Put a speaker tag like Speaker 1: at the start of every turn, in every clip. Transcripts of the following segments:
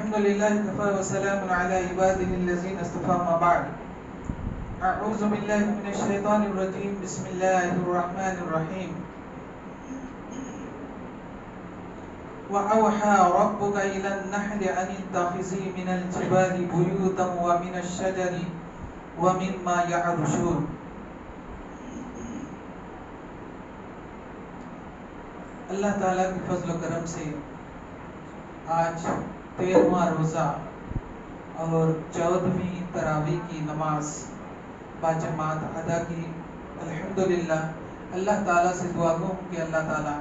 Speaker 1: الحمد لله كفى وسلام على عباده الذين اصطفى ما بعد أعوذ بالله من الشيطان الرجيم بسم الله الرحمن الرحيم وأوحى ربك إلى النحل أن اتخذي من الجبال بيوتا ومن الشجر ومما يعرشون. اللہ تعالیٰ کی فضل و کرم سے آج 13واں روزہ اور 14ویں تراویح کی نماز باجماعت ادا کی. الحمدللہ اللہ تعالیٰ سے دعا گو کہ اللہ تعالیٰ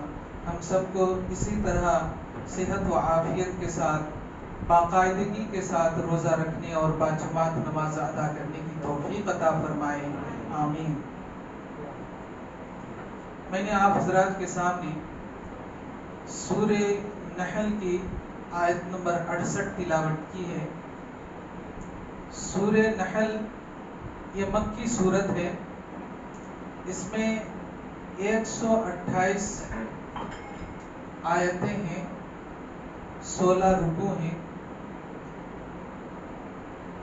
Speaker 1: ہم سب کو اسی طرح صحت و عافیت کے ساتھ باقاعدگی کے ساتھ روزہ رکھنے اور باجماعت نماز ادا کرنے کی توفیق عطا فرمائے، آمین. میں نے آپ حضرات کے سامنے سورہ نحل کی آیت نمبر 68 تلاوت کی ہے. سورہ نحل یہ مکی سورت ہے. اس میں 128 آیتیں ہیں، 16 رکوع ہیں.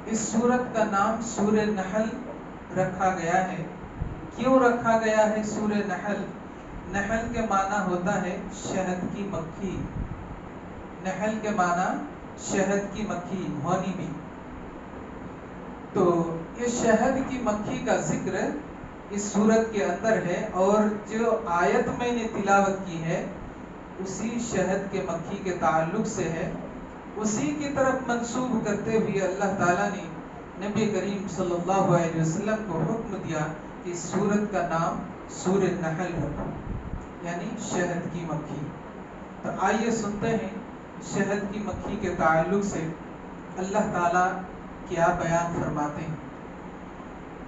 Speaker 1: اس سورت کا نام سورہ نحل رکھا گیا ہے. کیوں رکھا گیا ہے سورہ نحل؟ نحل کے معنی ہوتا ہے شہد کی مکھی. نحل کے معنی شہد کی مکھی، ہونی بھی. تو یہ شہد کی مکھی کا ذکر اس سورت کے اندر ہے، اور جو آیت میں نے تلاوت کی ہے اسی شہد کے مکھی کے تعلق سے ہے. اسی کی طرف منسوب کرتے ہوئے اللہ تعالیٰ نے نبی کریم صلی اللہ علیہ وسلم کو حکم دیا کہ اس سورت کا نام سورہ نحل رکھو، یعنی شہد کی مکھی. تو آئیے سنتے ہیں شہد کی مکھی کے تعلق سے اللہ تعالیٰ کیا بیان فرماتے ہیں.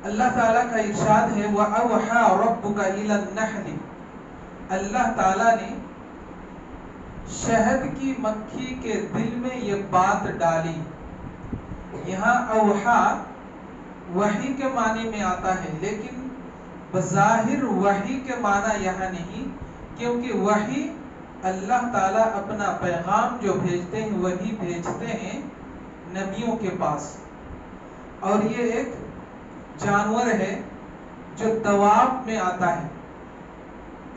Speaker 1: اللہ تعالیٰ کا ارشاد ہے وَأَوْحَى رَبُّكَ إِلَى النَّحْلِ. اللہ تعالیٰ نے شہد کی مکھی کے دل میں یہ بات ڈالی. یہاں اوحا وحی کے معنی میں آتا ہے، لیکن بظاہر وحی کے معنی یہاں نہیں، کیونکہ وحی اللہ تعالیٰ اپنا پیغام جو بھیجتے ہیں وہی بھیجتے ہیں نبیوں کے پاس. اور یہ ایک جانور ہے جو دواب میں آتا ہے،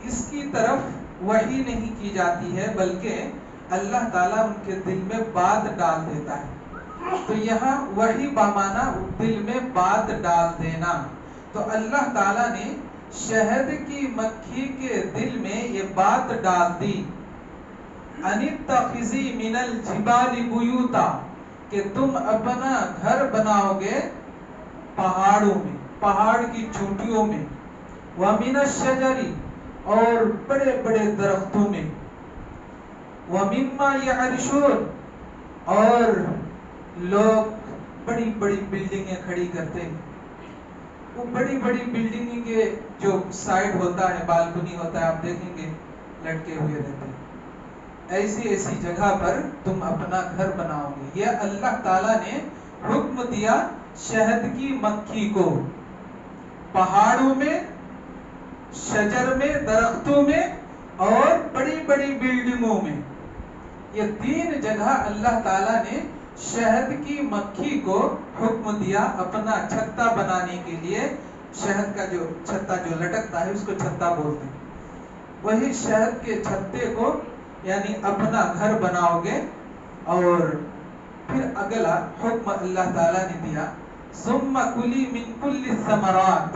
Speaker 1: اس کی طرف وحی نہیں کی جاتی ہے، بلکہ اللہ تعالیٰ ان کے دل میں بات ڈال دیتا ہے. تو یہاں وحی بامانہ دل میں بات ڈال دینا. تو اللہ تعالیٰ نے شہد کی مکھی کے دل میں یہ بات ڈال دی ان اتخذی من الجبال بیوتا، کہ تم اپنا گھر بناؤ گے پہاڑوں میں، پہاڑ کی چوٹیوں میں، وَمِنَ الشَّجَرِ، اور بڑے بڑے درختوں میں، وَمِمَّا يَعْرِشُونَ، اور لوگ بڑی بڑی بلڈنگیں کھڑی کرتے ہیں. وہ بڑی بڑی بلڈنگ کے جو سائڈ ہوتا ہے، بالکنی ہوتا ہے، آپ دیکھیں گے لٹکے ہوئے رہتے ہیں. ایسی ایسی جگہ پر تم اپنا گھر بناؤ گے. یہ اللہ تعالیٰ نے حکم دیا شہد کی مکھی کو پہاڑوں میں، شجر میں، درختوں میں، اور بڑی بڑی بلڈنگوں میں. یہ 3 جگہ اللہ تعالیٰ نے شہد کی مکھی کو حکم دیا اپنا چھتا بنانے کے لیے. شہد کا جو چھتا جو لٹکتا ہے اس کو چھتا بولتے ہیں. وہی شہد کے چھتے کو یعنی اپنا گھر بناؤ گے. اور پھر اگلا حکم اللہ تعالیٰ نے دیا ثم کلی من کل الثمرات.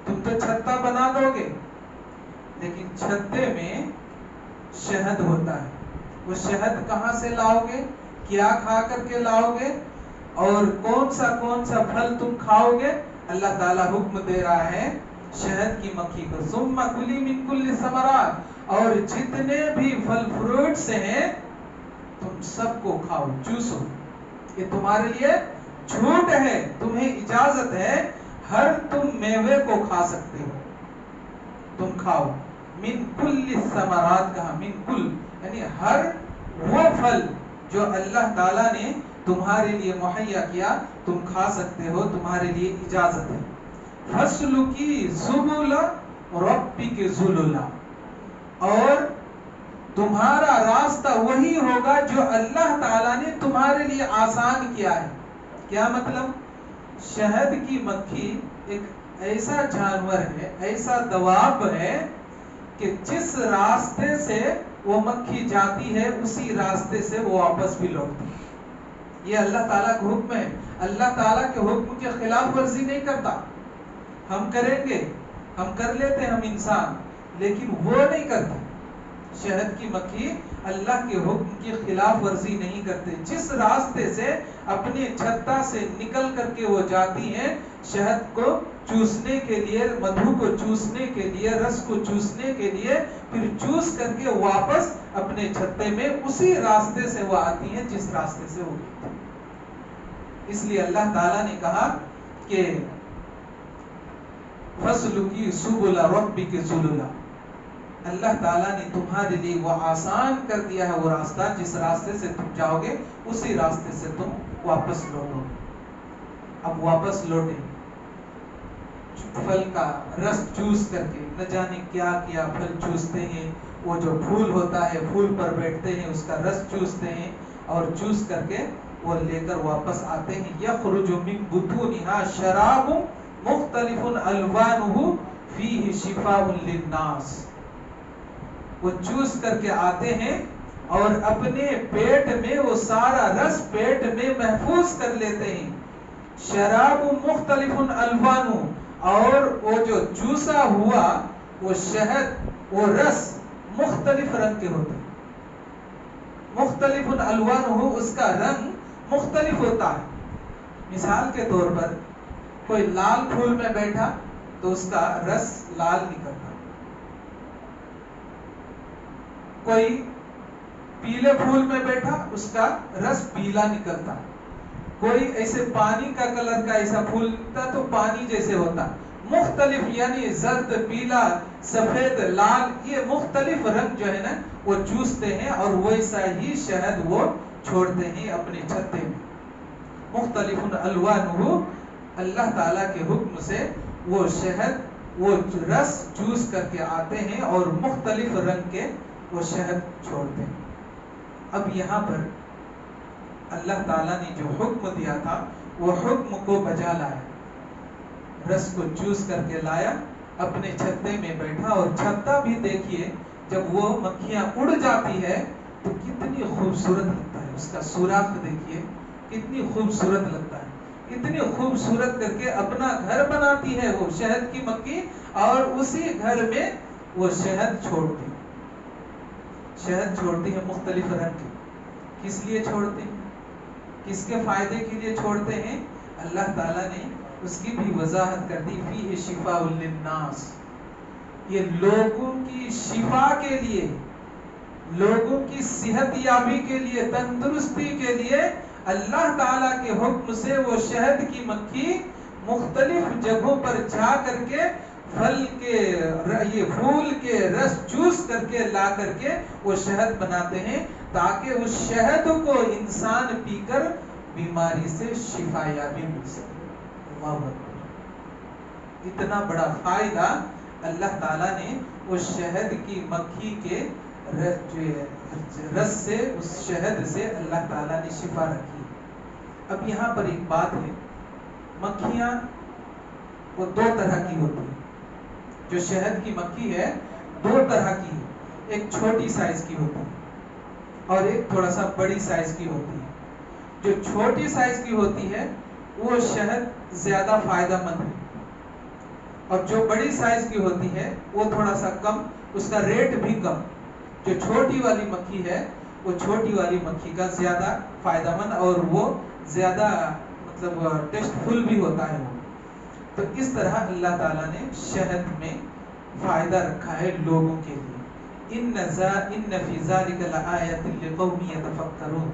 Speaker 1: تم تو چھتا بنا دو گے، لیکن چھتے میں شہد ہوتا ہے. وہ شہد کہاں سے لاؤ گے، کیا کھا کر کے لاؤ گے، اور کون سا پھل تم کھاؤ گے؟ اللہ تعالیٰ حکم دے رہا ہے شہد کی مکھی کو ثم کلی من کل الثمرات، اور جتنے بھی پھل فروٹ سے ہیں تم سب کو کھاؤ، چوسو. یہ تمہارے لیے چھوٹ ہے، تمہیں اجازت ہے، ہر تم میوے کو کھا سکتے ہو، تم کھاؤ. من کل الثمرات کہا، من کل یعنی ہر وہ پھل جو اللہ تعالیٰ نے تمہارے لیے مہیا کیا تم کھا سکتے ہو، تمہارے لیے اجازت ہے. فَاسْلُكِي سُبُلَ رَبِّكِ ذُلُلًا، اور تمہارا راستہ وہی ہوگا جو اللہ تعالیٰ نے تمہارے لیے آسان کیا ہے. کیا مطلب؟ شہد کی مکھی ایک ایسا جانور ہے، ایسا دواب ہے کہ جس راستے سے وہ مکھی جاتی ہے اسی راستے سے وہ واپس بھی لوٹتی ہے. یہ اللہ تعالیٰ کا حکم ہے. اللہ تعالیٰ کے حکم کی خلاف ورزی نہیں کرتا. ہم کریں گے، ہم کر لیتے ہم انسان، لیکن وہ نہیں کرتے. شہد کی مکھی اللہ کے حکم کی خلاف ورزی نہیں کرتے. جس راستے سے اپنے چھتا سے نکل کر کے وہ جاتی ہیں شہد کو چوسنے کے لیے، مدھو کو چوسنے کے لیے، رس کو چوسنے کے لیے، پھر چوس کر کے واپس اپنے چھتے میں اسی راستے سے وہ آتی ہیں جس راستے سے وہ گئی. اس لیے اللہ تعالیٰ نے کہا کہ فَاسْلُكِي سُبُلَ رَبِّكِ ذُلُلًا. اللہ تعالیٰ نے تمہارے لیے وہ آسان کر دیا ہے وہ راستہ، جس راستے سے تم جاؤ گے اسی راستے سے تم واپس لوٹو گے. اب واپس لوٹے پھل کا رس چوس کر کے، نہ جانے کیا کیا پھل چوستے ہیں. وہ جو پھول ہوتا ہے پھول پر بیٹھتے ہیں، اس کا رس چوستے ہیں اور چوس کر کے وہ لے کر واپس آتے ہیں. یخرج من بطونها شراب مختلف الوانه فیہ شفاء للناس. وہ چوس کر کے آتے ہیں اور اپنے پیٹ میں وہ سارا رس پیٹ میں محفوظ کر لیتے ہیں. شراب مختلف الوان، اور وہ جو چوسا ہوا وہ شہد، وہ رس مختلف رنگ کے ہوتے ہیں. مختلف الوان ہو، اس کا رنگ مختلف ہوتا ہے. مثال کے طور پر کوئی لال پھول میں بیٹھا تو اس کا رس لال نکلتا، کوئی پیلے پھول میں بیٹھا اس کا رس پیلا نکلتا، کوئی ایسے پانی کا کلر کا ایسا پھول نکلتا تو پانی جیسے ہوتا. مختلف یعنی زرد، پیلا، سفید، لال، یہ مختلف رنگ جو ہے نا وہ چوستے ہیں اور ویسا ہی شہد وہ چھوڑتے ہیں اپنے چھتے میں. مختلف الوانہ، اللہ تعالیٰ کے حکم سے وہ شہد، وہ رس چوس کر کے آتے ہیں اور مختلف رنگ کے وہ شہد چھوڑتے ہیں. اب یہاں پر اللہ تعالیٰ نے جو حکم دیا تھا وہ حکم کو بجا لایا. رس کو چوس کر کے لایا، اپنے چھتے میں بیٹھا، اور چھتا بھی دیکھیے جب وہ مکھیاں اڑ جاتی ہے تو کتنی خوبصورت لگتا ہے. اس کا سوراخ دیکھیے کتنی خوبصورت لگتا ہے. اتنی خوبصورت کر کے اپنا گھر بناتی ہے وہ شہد کی مکھی، اور اسی گھر میں وہ شہد چھوڑتی، شہد چھوڑتی ہے مختلف رنگ کے. کس لیے چھوڑتے ہیں؟ کس کے فائدے کے لیے چھوڑتے ہیں؟ اللہ تعالیٰ نے اس کی بھی وضاحت کر دی. فیہ شفاء للناس، یہ لوگوں کی شفا کے لیے، لوگوں کی صحت یابی کے لیے، تندرستی کے لیے اللہ تعالیٰ کے حکم سے وہ شہد کی مکھی مختلف جگہوں پر جا کر کے پھل کے، یہ پھول کے رس چوس کر کے لا کر کے وہ شہد بناتے ہیں تاکہ اس شہد کو انسان پی کر بیماری سے شفا یابی مل سکے. اتنا بڑا فائدہ اللہ تعالیٰ نے اس شہد کی مکھی کے رس سے، اس شہد سے اللہ تعالیٰ نے شفا رکھی. اب یہاں پر ایک بات ہے، مکھیاں وہ دو طرح کی ہوتی ہیں. جو شہد کی مکھی ہے دو طرح کی ہے، ایک چھوٹی سائز کی ہوتی ہے اور ایک تھوڑا سا بڑی سائز کی ہوتی ہے. جو چھوٹی سائز کی ہوتی ہے وہ شہد زیادہ فائدہ مند ہے، اور جو بڑی سائز کی ہوتی ہے وہ تھوڑا سا کم، اس کا ریٹ بھی کم. جو چھوٹی والی مکھی ہے وہ چھوٹی والی مکھی کا زیادہ فائدہ مند اور وہ زیادہ مطلب ٹیسٹ فل بھی ہوتا ہے وہ. تو اس طرح اللہ تعالیٰ نے شہد میں فائدہ رکھا ہے لوگوں کے لیے. ان فی ذلک لآیۃ لقوم یتفکرون،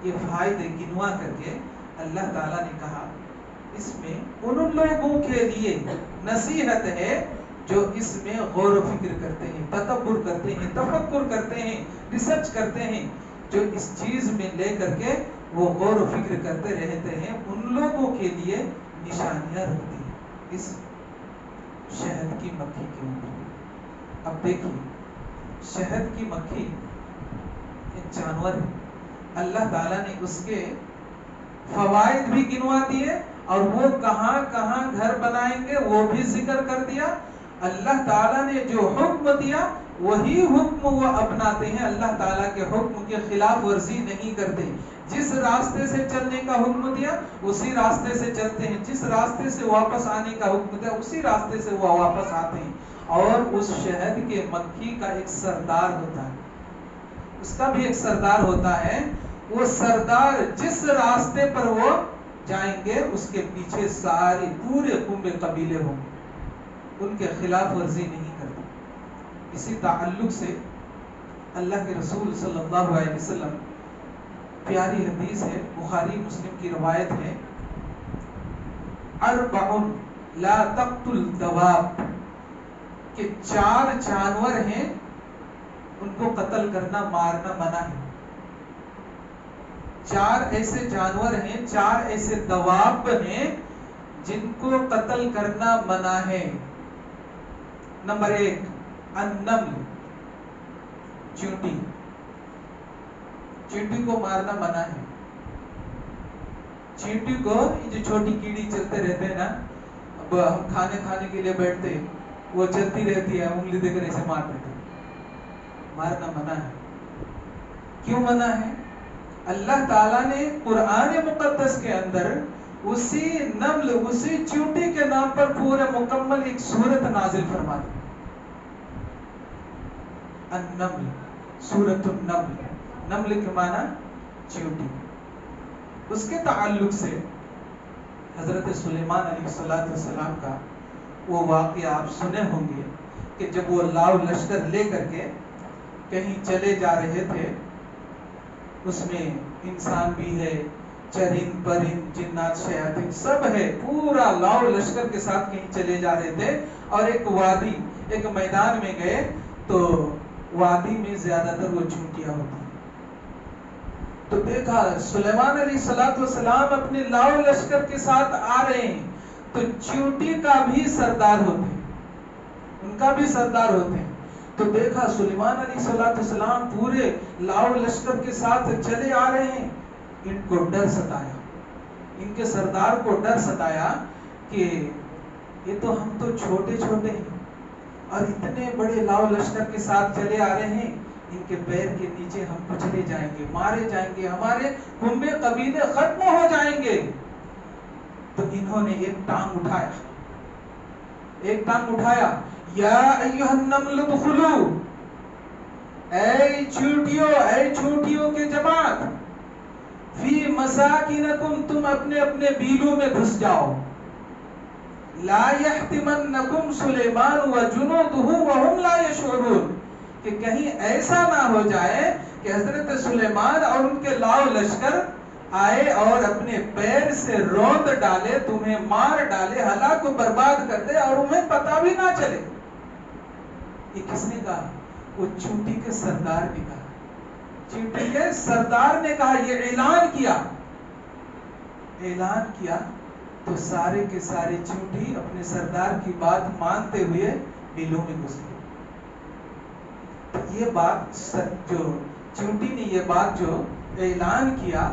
Speaker 1: یہ فائدے گنوا کر کے اللہ تعالیٰ نے کہا اس میں ان لوگوں کے لیے نصیحت ہے جو اس میں غور و فکر کرتے ہیں، تدبر کرتے ہیں، تفکر کرتے ہیں، ریسرچ کرتے ہیں، جو اس چیز میں لے کر کے وہ غور و فکر کرتے رہتے ہیں. ان لوگوں کے لیے نشانیاں رکھتی ہیں اس شہد کی مکھی کے اوپر. اب دیکھیے شہد کی مکھی ایک جانور ہے، اللہ تعالیٰ نے اس کے فوائد بھی گنوا دیے اور وہ کہاں کہاں گھر بنائیں گے وہ بھی ذکر کر دیا۔ اللہ تعالیٰ نے جو حکم دیا وہی حکم وہ اپناتے ہیں، اللہ تعالیٰ کے حکم کی خلاف ورزی نہیں کرتے۔ جس راستے سے چلنے کا حکم دیا اسی راستے سے چلتے ہیں، جس راستے سے واپس آنے کا حکم دیا اسی راستے سے وہ واپس آتے ہیں۔ اور اس شہد کے مکھی کا ایک سردار ہوتا ہے، اس کا بھی ایک سردار ہوتا ہے، وہ سردار جس راستے پر وہ جائیں گے اس کے پیچھے ساری پورے کنبے قبیلے ہوں گے، ان کے خلاف ورزی نہیں کرتے۔ اسی تعلق سے اللہ کے رسول صلی اللہ علیہ وسلم، پیاری حدیث ہے، بخاری مسلم کی روایت ہے، اربع لا تقتل الدواب، کہ 4 جانور ہیں ان کو قتل کرنا مارنا منع ہے۔ 4 ایسے جانور ہیں، 4 ایسے دواب ہیں جن کو قتل کرنا منع ہے۔ نمبر 1 النمل، چیونٹی، چیونٹی کو مارنا منع ہے۔ چیونٹی کو، یہ جو چھوٹی کیڑی چلتے رہتے ہیں نا، اب ہم کھانے کے لیے بیٹھتے وہ چلتی رہتی ہے، انگلی دے کر ایسے مار دیتے، مارنا منع ہے۔ کیوں منع ہے؟ اللہ تعالیٰ نے قرآن مقدس کے اندر اسی نمل، اسی چیونٹی کے نام پر پورے مکمل ایک سورت نازل فرما دی، النمل، سورۃ النمل، نمل کے معنی چیونٹی۔ اس کے تعلق سے حضرت سلیمان علیہ السلام کا وہ واقعہ آپ سنے ہوں گے کہ جب وہ لاؤ لشکر لے کر کے کہیں چلے جا رہے تھے، اس میں انسان بھی ہے، چرند پرند جنات شیاطین سب ہے، پورا لاؤ لشکر کے ساتھ کہیں چلے جا رہے تھے، اور ایک وادی، ایک میدان میں گئے تو وادی میں زیادہ تر وہ چونٹیاں ہوتی ہیں۔ تو دیکھا سلیمان علیہ السلام اپنے لاؤ لشکر کے ساتھ آ رہے ہیں، تو چیونٹی کا بھی سردار ہوتے ہیں، ان کا بھی سردار ہوتے ہیں۔ تو دیکھا سلیمان علیہ السلام پورے لاؤ لشکر کے ساتھ چلے آ رہے ہیں، ان کو ڈر ستایا، ان کے سردار کو ڈر ستایا کہ یہ تو ہم تو چھوٹے چھوٹے ہیں اور اتنے بڑے لاؤ لشکر کے ساتھ چلے آ رہے ہیں، ان کے پیر کے نیچے ہم کچلے جائیں گے، مارے جائیں گے، ہمارے کنبے قبیلے ختم ہو جائیں گے۔ تو انہوں نے ایک ٹانگ اٹھایا، ایک ٹانگ اٹھایا، یا ایھا النمل ادخلوا، اے چیونٹیوں کے جماعت، فی مساکنکم، تم اپنے اپنے بیلوں میں گھس جاؤ، لا یحتمنکم سلیمان وجنودہ وہم لا یشعرون، کہ کہیں ایسا نہ ہو جائے کہ حضرت سلیمان اور ان کے لاؤ لشکر آئے اور اپنے پیر سے روند ڈالے، تمہیں مار ڈالے، ہلاک و برباد کر دے اور انہیں پتہ بھی نہ چلے۔ یہ کس نے کہا؟ وہ چیونٹی کے سردار نے کہا، چیونٹی کے سردار نے کہا، یہ اعلان کیا تو سارے کے سارے چیونٹی اپنے سردار کی بات مانتے ہوئے بیلوں میں گھس گئے۔ تو یہ بات جو چیونٹی نے یہ بات جو اعلان کیا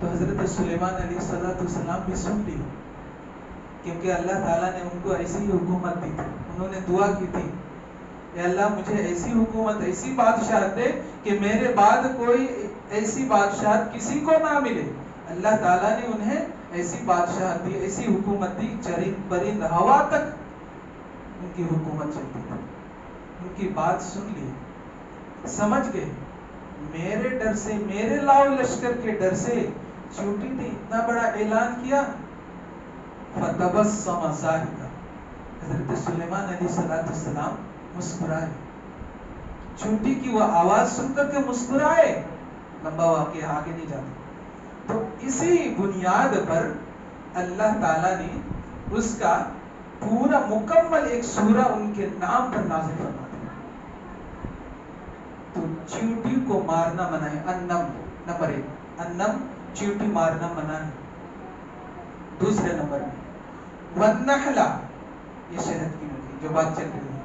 Speaker 1: تو حضرت سلیمان علیہ السلام بھی سن لی، کیونکہ اللہ تعالیٰ نے ان کو ایسی حکومت دی تھی، انہوں نے دعا کی تھی، اے اللہ مجھے ایسی حکومت، ایسی بادشاہت دے کہ میرے بعد کوئی ایسی بادشاہت کسی کو نہ ملے۔ اللہ تعالیٰ نے انہیں ایسی بادشاہت دی، ایسی حکومت دی، چرند پرند ہوا تک ان کی حکومت چلتی تھی۔ ان کی بات سن لی، سمجھ گئے، میرے ڈر سے، میرے لاؤ لشکر کے ڈر سے چیونٹی نے اتنا بڑا اعلان کیا۔ فتبسم ضاحکا، حضرت سلیمان علیہ السلام مسکرائے، چیونٹی کی وہ آواز سن کر کے مسکرائے۔ لمبا واقعہ آگے نہیں جاتا۔ تو اسی بنیاد پر اللہ تعالیٰ نے اس کا پورا مکمل ایک سورہ ان کے نام پر نازل فرما دیا۔ تو چیونٹی کو مارنا منع ہے، النمل، نمبر 1 النمل، چیونٹی مارنا منع ہے۔ دوسرے نمبر میں والنحلہ، یہ شہد کی مکھی جو بات چل رہی ہے،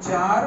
Speaker 1: 4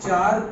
Speaker 1: 4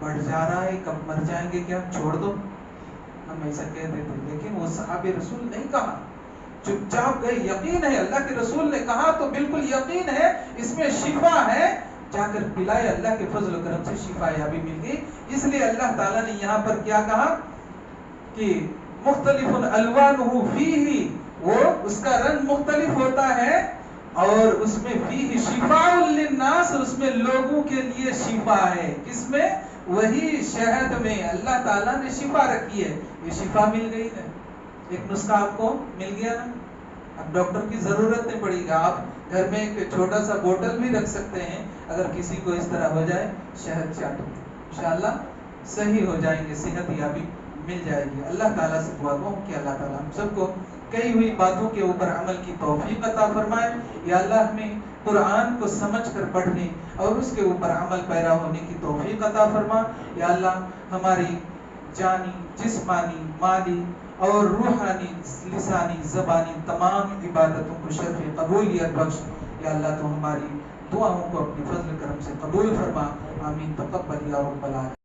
Speaker 1: بڑھ جا رہا ہے, کب مر جائیں گے کیا, چھوڑ دو, ہم ایسا کہہ دیتے. لیکن وہ صحابہ رسول نہیں کہا, چپ چاپ گئے. یقین ہے اللہ کے رسول نے کہا تو بالکل یقین ہے اس میں شفا ہے, جا کر پلائے, اللہ کے فضل و کرم سے شفا یابی مل گئی. اس لیے اللہ تعالیٰ نے یہاں پر کیا کہا کہ مختلف الوانہ فیہ, وہ اس کا رنگ مختلف ہوتا ہے اور اس میں فیہ شفاء للناس, اس میں لوگوں کے لیے شفا ہے. کس میں؟ وہی شہد میں اللہ تعالیٰ نے شفا رکھی ہے. یہ شفا مل گئی نا, ایک نسخہ آپ کو مل گیا نا, اب ڈاکٹر کی ضرورت نہیں پڑے گا. آپ گھر میں ایک چھوٹا سا بوتل بھی رکھ سکتے ہیں, اگر کسی کو اس طرح ہو جائے شہد چاٹو, انشاءاللہ صحیح ہو جائیں گے, صحت یابی مل جائے گی. اللہ تعالیٰ سے دعا کروں کہ اللہ تعالیٰ ہم سب کو کئی ہوئی باتوں کے اوپر عمل کی توفیق عطا فرمائے. یا اللہ ہمیں قرآن کو سمجھ کر پڑھنے اور اس کے اوپر عمل پیرا ہونے کی توفیق عطا فرما. یا اللہ ہماری جانی, جسمانی, مالی اور روحانی, لسانی, زبانی تمام عبادتوں کو شرف قبولیت بخش. یا اللہ تو ہماری دعاؤں کو اپنی فضل کرم سے قبول فرما. آمین. تقبل یا رب العالمین.